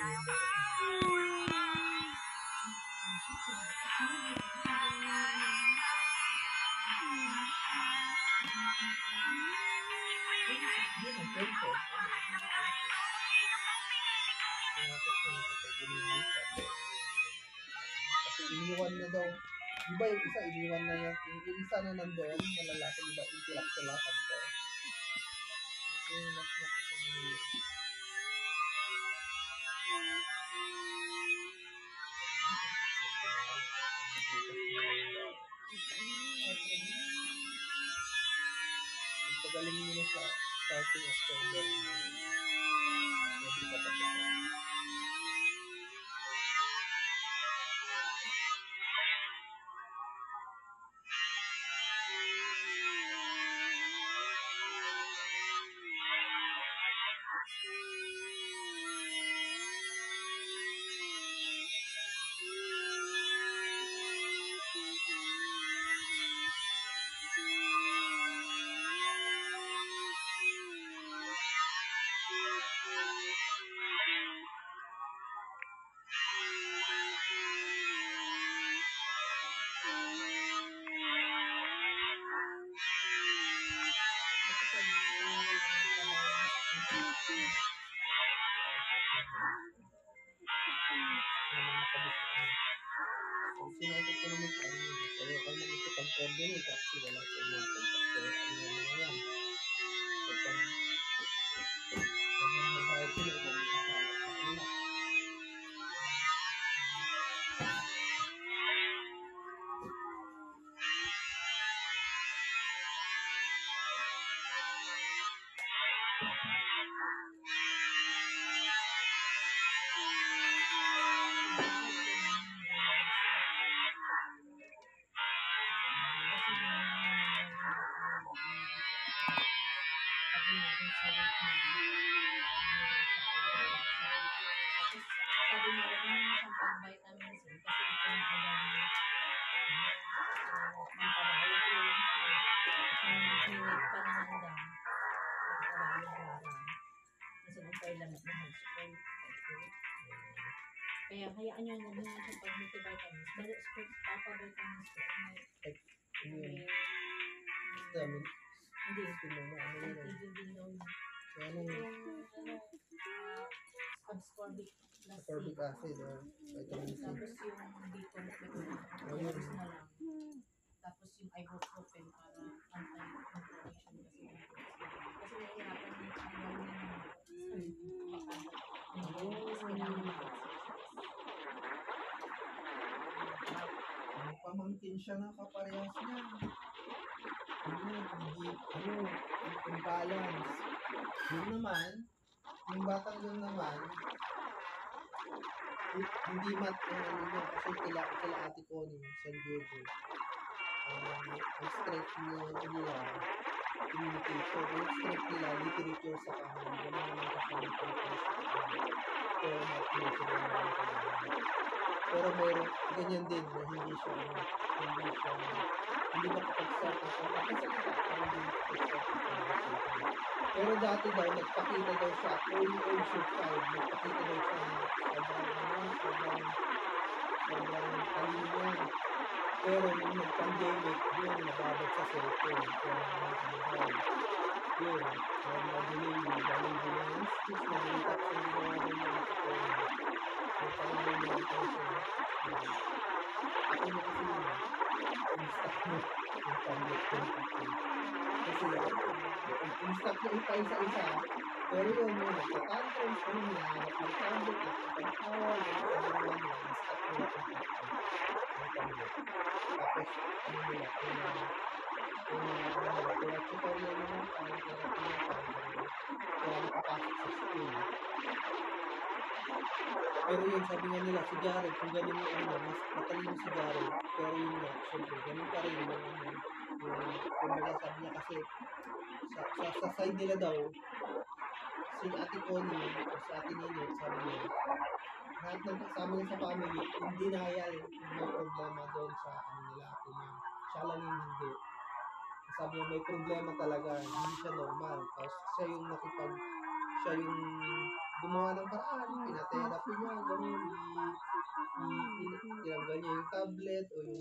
Kasi iniwan na daw. Iba yung isa, iniwan na yan. Yung isa na nandoon, na lalaki, iba yung tilak-tulakan ko. Ito yung last na kasama. Pagaling nyo na sa starting October. Hindi pa tapos. Sinasok ko naman sa ano yun. Kaya ako mag-ipag-coordinate kasi wala ko mga kontakto. Ano yung mga yan. So, pag mag-bayad sila, ito mag-ipag sa kanila. Sabi niya, wala naman siyang pag-vitamins kasi ito yung alam niya. Ang trabaho ko, hinit pa naman daw. Ang trabaho ng araw. Kasi nung kailangan na high school. Kaya hayaan niyo huwag niyo siyang pag-multivitamins. Dahil papa-vitamins ko. Ano yun? Dami. Hindi. Ano yun? Tigil din daw yun. So, ano yun? Ascorbic Ascorbic acid, vitamin C. Tapos yung B-complex na lang. Tapos yung ibuprofen para anti-inflammation kasi nahihirapan yung May pamangkin siya na kaparehas niya. Imbalance. Yun naman, yung batang yun naman, hindi kasi kila Ate Connie, San Diego. Ang strength nila, communication. Ang strength nila, literature sa kanila. Ganun naman kasi pero meron, ganyan din na hindi makapag-start ng pero dati daw, nagpakita daw siya, early age of 5, nagpakita daw siya sobrang talino. Pero nung nag-pandemic, yun, nababad sa cellphone. Yun, nag-delay yung speech na dito kasi hindi na namin yung phone. Yung pangalan yung attention. Ako na kasi yun, in-stop mo yung pandemic. Kasi in-stop mo pa isa-isa. Pero yun, nagtatantrums, hinahanap ng tablet, nagtatantawa, in-stop mo na tapos nila tutorial naman kaya nakapasok sa school. Pero yun, sabi nga nila, si Jared, kung ganun yung mas matalino si Jared, pero yun nga, syempre, ganun pa rin yung kumbaga sabi niya kasi sa side nila daw, si Ate Connie, si Ate Nene, sabi niya, lahat ng kasama niya sa family, in denial, may problema doon sa nila, niya. Siya lang yung hindi. Sabi niya, may problema talaga, hindi siya normal. Tapos siya yung siya yung gumawa ng paraan, pinatherapy niya, gano'n, tinanggal niya yung tablet o yung